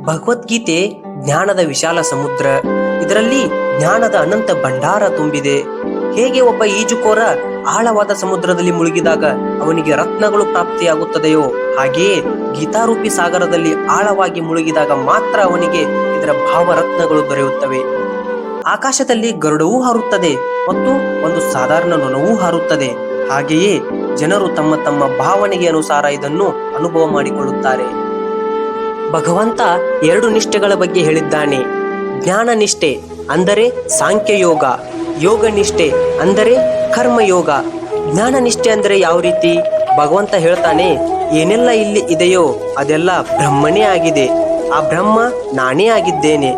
ಭಗವದ್ಗೀತೆ ಜ್ಞಾನದ ವಿಶಾಲ ಸಮುದ್ರ. ಇದರಲ್ಲಿ ಜ್ಞಾನದ ಅನಂತ ಭಂಡಾರ ತುಂಬಿದೆ. ಹೇಗೆ ಒಬ್ಬ ಈಜುಕೋರ ಆಳವಾದ ಸಮುದ್ರದಲ್ಲಿ ಮುಳುಗಿದಾಗ ಅವನಿಗೆ ರತ್ನಗಳು ಪ್ರಾಪ್ತಿಯಾಗುತ್ತದೆಯೋ, ಹಾಗೆಯೇ ಗೀತಾರೂಪಿ ಸಾಗರದಲ್ಲಿ ಆಳವಾಗಿ ಮುಳುಗಿದಾಗ ಮಾತ್ರ ಅವನಿಗೆ ಇದರ ಭಾವರತ್ನಗಳು ದೊರೆಯುತ್ತವೆ. ಆಕಾಶದಲ್ಲಿ ಗರುಡವೂ ಹಾರುತ್ತದೆ ಮತ್ತು ಒಂದು ಸಾಧಾರಣ ನೊಣವೂ ಹಾರುತ್ತದೆ. ಹಾಗೆಯೇ ಜನರು ತಮ್ಮ ತಮ್ಮ ಭಾವನೆಗೆ ಅನುಸಾರ ಇದನ್ನು ಅನುಭವ ಮಾಡಿಕೊಳ್ಳುತ್ತಾರೆ. ಭಗವಂತ 2 ನಿಷ್ಠೆಗಳ ಬಗ್ಗೆ ಹೇಳಿದ್ದಾನೆ. ಜ್ಞಾನ ನಿಷ್ಠೆ ಅಂದರೆ ಸಾಂಖ್ಯಯೋಗ, ಯೋಗ ನಿಷ್ಠೆ ಅಂದರೆ ಕರ್ಮಯೋಗ. ಜ್ಞಾನ ನಿಷ್ಠೆ ಅಂದರೆ ಯಾವ ರೀತಿ? ಭಗವಂತ ಹೇಳ್ತಾನೆ, ಏನೆಲ್ಲ ಇಲ್ಲಿ ಇದೆಯೋ ಅದೆಲ್ಲ ಬ್ರಹ್ಮನೇ ಆಗಿದೆ, ಆ ಬ್ರಹ್ಮ ನಾನೇ ಆಗಿದ್ದೇನೆ.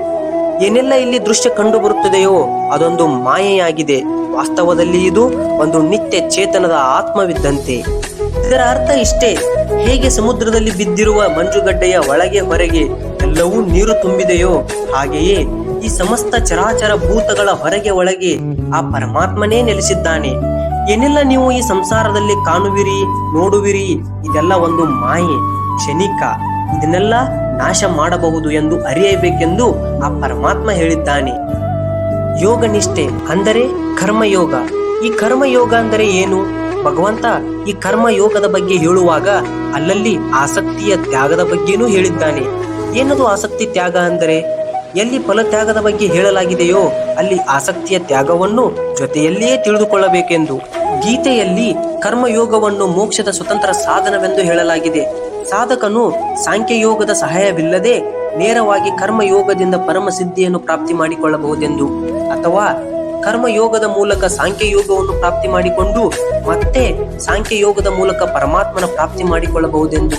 ಏನೆಲ್ಲ ಇಲ್ಲಿ ದೃಶ್ಯ ಕಂಡು ಬರುತ್ತದೆಯೋ ಅದೊಂದು ಮಾಯೆಯಾಗಿದೆ, ವಾಸ್ತವದಲ್ಲಿ ಇದು ಒಂದು ನಿತ್ಯ ಚೇತನದ ಆತ್ಮವಿದ್ದಂತೆ. ಇದರ ಅರ್ಥ ಇಷ್ಟೇ, ಹೇಗೆ ಸಮುದ್ರದಲ್ಲಿ ಬಿದ್ದಿರುವ ಮಂಜುಗಡ್ಡೆಯ ಒಳಗೆ ಹೊರಗೆ ಎಲ್ಲವೂ ನೀರು ತುಂಬಿದೆಯೋ, ಹಾಗೆಯೇ ಈ ಸಮಸ್ತ ಚರಾಚರ ಭೂತಗಳ ಹೊರಗೆ ಒಳಗೆ ಆ ಪರಮಾತ್ಮನೇ ನೆಲೆಸಿದ್ದಾನೆ. ಏನೆಲ್ಲ ನೀವು ಈ ಸಂಸಾರದಲ್ಲಿ ಕಾಣುವಿರಿ, ನೋಡುವಿರಿ, ಇದೆಲ್ಲ ಒಂದು ಮಾಯೆ, ಕ್ಷಣಿಕ. ಇದನ್ನೆಲ್ಲ ನಾಶ ಮಾಡಬಹುದು ಎಂದು ಅರಿಯಬೇಕೆಂದು ಆ ಪರಮಾತ್ಮ ಹೇಳಿದ್ದಾನೆ. ಯೋಗ ನಿಷ್ಠೆ ಅಂದರೆ ಕರ್ಮಯೋಗ. ಈ ಕರ್ಮಯೋಗ ಅಂದರೆ ಏನು? ಭಗವಂತ ಈ ಕರ್ಮಯೋಗದ ಬಗ್ಗೆ ಹೇಳುವಾಗ ಅಲ್ಲಲ್ಲಿ ಆಸಕ್ತಿಯ ತ್ಯಾಗದ ಬಗ್ಗೆನೂ ಹೇಳಿದ್ದಾನೆ. ಏನದು ಆಸಕ್ತಿ ತ್ಯಾಗ ಅಂದರೆ? ಎಲ್ಲಿ ಫಲತ್ಯಾಗದ ಬಗ್ಗೆ ಹೇಳಲಾಗಿದೆಯೋ ಅಲ್ಲಿ ಆಸಕ್ತಿಯ ತ್ಯಾಗವನ್ನು ಜೊತೆಯಲ್ಲಿಯೇ ತಿಳಿದುಕೊಳ್ಳಬೇಕೆಂದು. ಗೀತೆಯಲ್ಲಿ ಕರ್ಮಯೋಗವನ್ನು ಮೋಕ್ಷದ ಸ್ವತಂತ್ರ ಸಾಧನವೆಂದು ಹೇಳಲಾಗಿದೆ. ಸಾಧಕನು ಸಾಂಖ್ಯಯೋಗದ ಸಹಾಯವಿಲ್ಲದೆ ನೇರವಾಗಿ ಕರ್ಮಯೋಗದಿಂದ ಪರಮ ಸಿದ್ಧಿಯನ್ನು ಪ್ರಾಪ್ತಿ ಮಾಡಿಕೊಳ್ಳಬಹುದೆಂದು, ಅಥವಾ ಕರ್ಮಯೋಗದ ಮೂಲಕ ಸಾಂಖ್ಯಯೋಗವನ್ನು ಪ್ರಾಪ್ತಿ ಮಾಡಿಕೊಂಡು ಮತ್ತೆ ಸಾಂಖ್ಯಯೋಗದ ಮೂಲಕ ಪರಮಾತ್ಮನ ಪ್ರಾಪ್ತಿ ಮಾಡಿಕೊಳ್ಳಬಹುದೆಂದು.